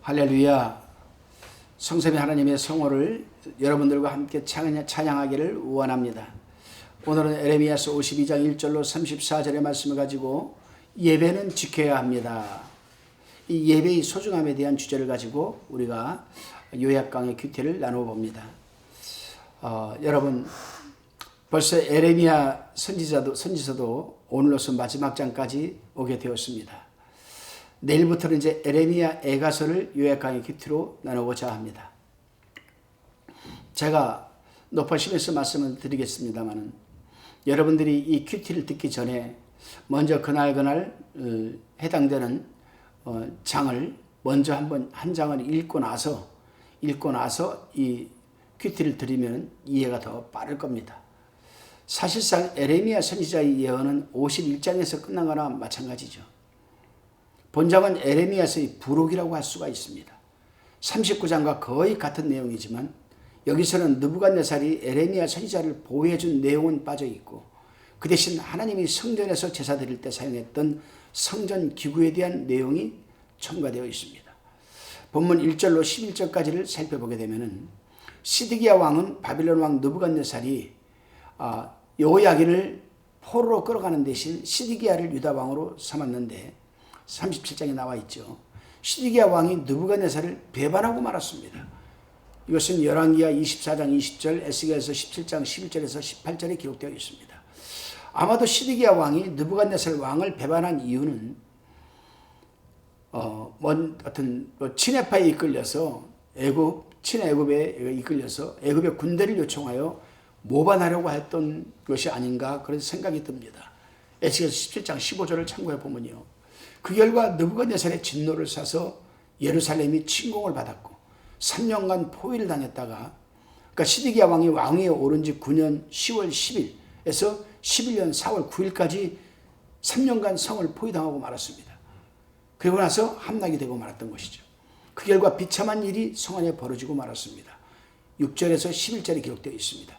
할렐루야. 성삼위 하나님의 성호를 여러분들과 함께 찬양하기를 원합니다. 오늘은 에레미야서 52장 1절로 34절의 말씀을 가지고 예배는 지켜야 합니다. 이 예배의 소중함에 대한 주제를 가지고 우리가 요약강의 큐티를 나누어 봅니다. 여러분, 벌써 에레미야 선지서도 오늘로서 마지막 장까지 오게 되었습니다. 내일부터는 이제 에레미야 애가서를 요약강의 큐티로 나누고자 합니다. 제가 높아심에서 말씀을 드리겠습니다만 여러분들이 이 큐티를 듣기 전에 먼저 그날 해당되는 장을 먼저 한 장을 읽고 나서 이 큐티를 드리면 이해가 더 빠를 겁니다. 사실상 에레미야 선지자의 예언은 51장에서 끝난 거나 마찬가지죠. 본장은 에레미야서의 부록이라고 할 수가 있습니다. 39장과 거의 같은 내용이지만 여기서는 느부갓네살이 에레미야 선지자를 보호해 준 내용은 빠져 있고 그 대신 하나님이 성전에서 제사 드릴 때 사용했던 성전 기구에 대한 내용이 첨가되어 있습니다. 본문 1절로 11절까지를 살펴보게 되면 시드기야 왕은 바빌론 왕 느부갓네살이 여호야긴을 포로로 끌어가는 대신 시드기야를 유다 왕으로 삼았는데 37장에 나와 있죠. 시드기야 왕이 느부갓네살을 배반하고 말았습니다. 이것은 열왕기하 24장 20절, 에스겔서 17장 11절에서 18절에 기록되어 있습니다. 아마도 시드기야 왕이 느부갓네살 왕을 배반한 이유는 친애파에 이끌려서 친애굽에 이끌려서 애굽의 군대를 요청하여 모반하려고 했던 것이 아닌가 그런 생각이 듭니다. 에스겔서 17장 15절을 참고해 보면요. 그 결과 느부갓네살의 진노를 사서 예루살렘이 침공을 받았고 3년간 포위를 당했다가 그러니까 시드기야 왕이 왕위에 오른 지 9년 10월 10일에서 11년 4월 9일까지 3년간 성을 포위당하고 말았습니다. 그리고 나서 함락이 되고 말았던 것이죠. 그 결과 비참한 일이 성 안에 벌어지고 말았습니다. 6절에서 11절에 기록되어 있습니다.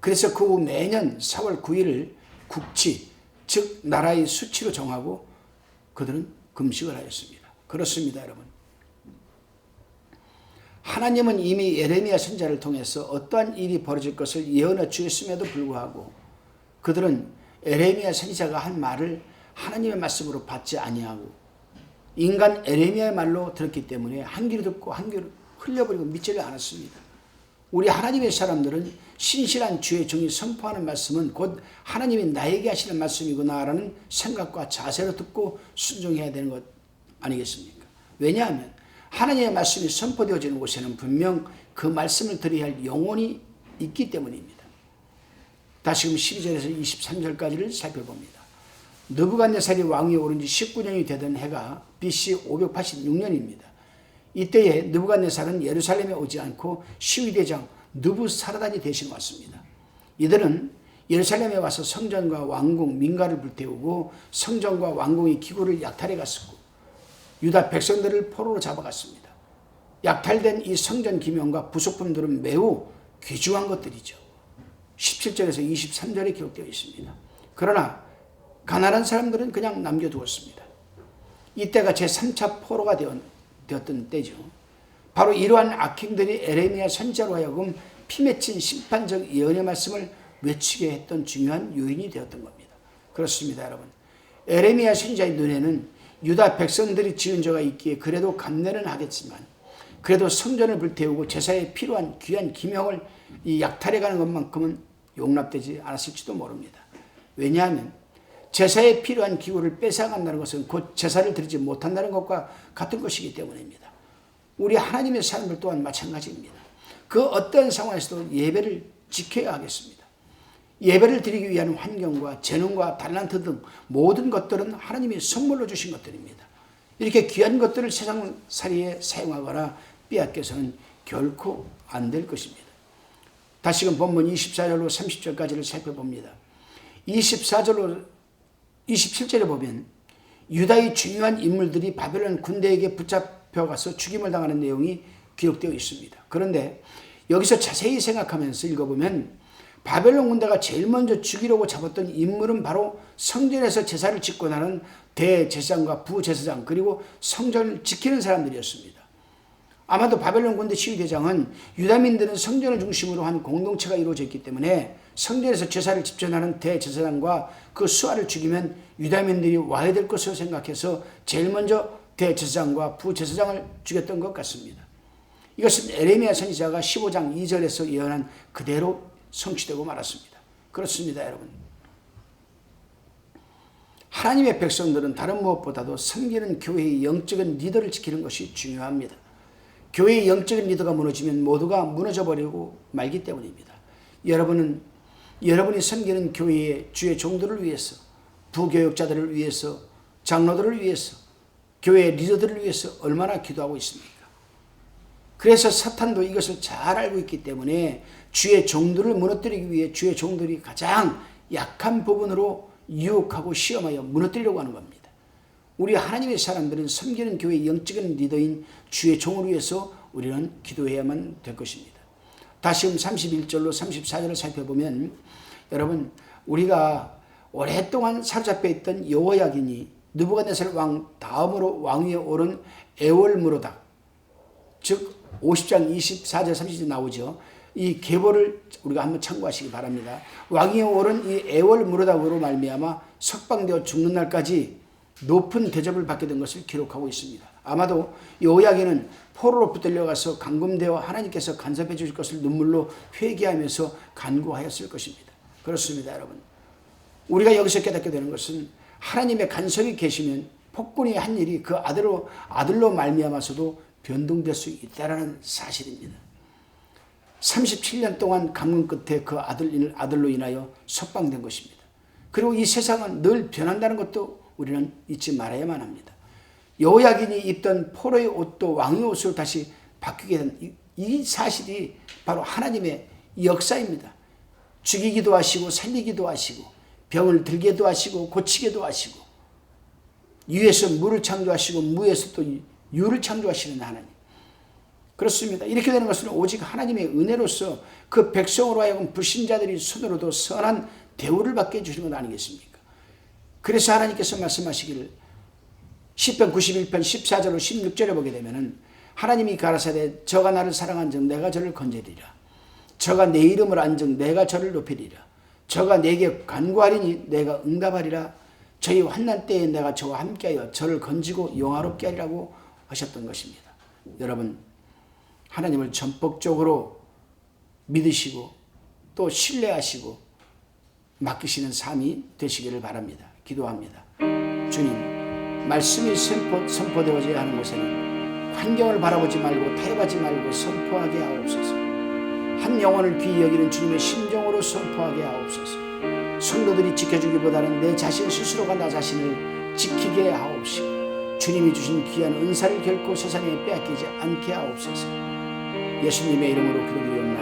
그래서 그 후 매년 4월 9일을 국치, 즉 나라의 수치로 정하고 그들은 금식을 하였습니다. 그렇습니다, 여러분. 하나님은 이미 에레미야 선지자를 통해서 어떠한 일이 벌어질 것을 예언해 주셨음에도 불구하고 그들은 에레미야 선지자가 한 말을 하나님의 말씀으로 받지 아니하고 인간 에레미야의 말로 들었기 때문에 한 귀로 듣고 한 귀로 흘려버리고 믿지를 않았습니다. 우리 하나님의 사람들은 신실한 주의 종이 선포하는 말씀은 곧 하나님이 나에게 하시는 말씀이구나라는 생각과 자세로 듣고 순종해야 되는 것 아니겠습니까? 왜냐하면 하나님의 말씀이 선포되어지는 곳에는 분명 그 말씀을 들어야 할 영혼이 있기 때문입니다. 다시금 12절에서 23절까지를 살펴봅니다. 느부갓네살이 왕위에 오른 지 19년이 되던 해가 BC 586년입니다. 이때에 느부갓네살은 예루살렘에 오지 않고 시위대장 느부사라단이 대신 왔습니다. 이들은 예루살렘에 와서 성전과 왕궁, 민가를 불태우고 성전과 왕궁의 기구를 약탈해 갔었고 유다 백성들을 포로로 잡아갔습니다. 약탈된 이 성전 기명과 부속품들은 매우 귀중한 것들이죠. 17절에서 23절에 기록되어 있습니다. 그러나 가난한 사람들은 그냥 남겨두었습니다. 이때가 제3차 포로가 되었던 때죠. 바로 이러한 악행들이 에레미야 선지자로 하여금 피맺힌 심판적 예언의 말씀을 외치게 했던 중요한 요인이 되었던 겁니다. 그렇습니다, 여러분. 에레미야 선지자의 눈에는 유다 백성들이 지은 죄가 있기에 그래도 감내는 하겠지만 그래도 성전을 불태우고 제사에 필요한 귀한 기명을 약탈해가는 것만큼은 용납되지 않았을지도 모릅니다. 왜냐하면 제사에 필요한 기구를 뺏어간다는 것은 곧 제사를 드리지 못한다는 것과 같은 것이기 때문입니다. 우리 하나님의 사람들 또한 마찬가지입니다. 그 어떤 상황에서도 예배를 지켜야 하겠습니다. 예배를 드리기 위한 환경과 재능과 달란트 등 모든 것들은 하나님이 선물로 주신 것들입니다. 이렇게 귀한 것들을 세상살이에 사용하거나 빼앗겨서는 결코 안 될 것입니다. 다시금 본문 24절로 30절까지를 살펴봅니다. 27절에 보면 유다의 중요한 인물들이 바벨론 군대에게 붙잡혀가서 죽임을 당하는 내용이 기록되어 있습니다. 그런데 여기서 자세히 생각하면서 읽어보면 바벨론 군대가 제일 먼저 죽이려고 잡았던 인물은 바로 성전에서 제사를 짓고 나는 대제사장과 부제사장 그리고 성전을 지키는 사람들이었습니다. 아마도 바벨론 군대 시위대장은 유다민들은 성전을 중심으로 한 공동체가 이루어져 있기 때문에 성전에서 제사를 집전하는 대제사장과 그 수하를 죽이면 유다민들이 와야 될 것으로 생각해서 제일 먼저 대제사장과 부제사장을 죽였던 것 같습니다. 이것은 에레미야 선지자가 15장 2절에서 예언한 그대로 성취되고 말았습니다. 그렇습니다, 여러분. 하나님의 백성들은 다른 무엇보다도 섬기는 교회의 영적인 리더를 지키는 것이 중요합니다. 교회의 영적인 리더가 무너지면 모두가 무너져버리고 말기 때문입니다. 여러분이 섬기는 교회의 주의 종들을 위해서, 부교역자들을 위해서, 장로들을 위해서, 교회의 리더들을 위해서 얼마나 기도하고 있습니까? 그래서 사탄도 이것을 잘 알고 있기 때문에 주의 종들을 무너뜨리기 위해 주의 종들이 가장 약한 부분으로 유혹하고 시험하여 무너뜨리려고 하는 겁니다. 우리 하나님의 사람들은 섬기는 교회의 영적인 리더인 주의 종을 위해서 우리는 기도해야만 될 것입니다. 다시 31절로 34절을 살펴보면 여러분, 우리가 오랫동안 사로잡혀 있던 여호야긴이 느부갓네살 왕 다음으로 왕위에 오른 에월므로닥, 즉 50장 24절 30절 나오죠. 이 계보를 우리가 한번 참고하시기 바랍니다. 왕위에 오른 이 에월므로닥으로 말미암아 석방되어 죽는 날까지 높은 대접을 받게 된 것을 기록하고 있습니다. 아마도 여호야긴은 포로로 붙들려가서 감금되어 하나님께서 간섭해 주실 것을 눈물로 회개하면서 간구하였을 것입니다. 그렇습니다, 여러분. 우리가 여기서 깨닫게 되는 것은 하나님의 간섭이 계시면 폭군이 한 일이 그 아들로 말미암아서도 변동될 수 있다는 사실입니다. 37년 동안 감금 끝에 그 아들로 인하여 석방된 것입니다. 그리고 이 세상은 늘 변한다는 것도 우리는 잊지 말아야만 합니다. 여호야긴이 입던 포로의 옷도 왕의 옷으로 다시 바뀌게 된 이 사실이 바로 하나님의 역사입니다. 죽이기도 하시고 살리기도 하시고 병을 들게도 하시고 고치게도 하시고 유에서 물을 창조하시고 무에서 또 유를 창조하시는 하나님. 그렇습니다. 이렇게 되는 것은 오직 하나님의 은혜로서 그 백성으로 하여금 불신자들이 손으로도 선한 대우를 받게 해주시는 것 아니겠습니까? 그래서 하나님께서 말씀하시기를 시편 91편 14절로 16절에 보게 되면은 하나님이 가라사대 저가 나를 사랑한즉 내가 저를 건지리라. 저가 내 이름을 안즉 내가 저를 높이리라. 저가 내게 간구하리니 내가 응답하리라. 저희 환난 때에 내가 저와 함께하여 저를 건지고 영화롭게 하리라고 하셨던 것입니다. 여러분, 하나님을 전폭적으로 믿으시고 또 신뢰하시고 맡기시는 삶이 되시기를 바랍니다. 기도합니다. 주님, 말씀이 선포되어져야 하는 곳에는 환경을 바라보지 말고 타협하지 말고 선포하게 하옵소서. 한 영혼을 귀히 여기는 주님의 심정으로 선포하게 하옵소서. 성도들이 지켜주기보다는 내 자신 스스로가 나 자신을 지키게 하옵시고 주님이 주신 귀한 은사를 결코 세상에 빼앗기지 않게 하옵소서. 예수님의 이름으로 기도드리옵나이다.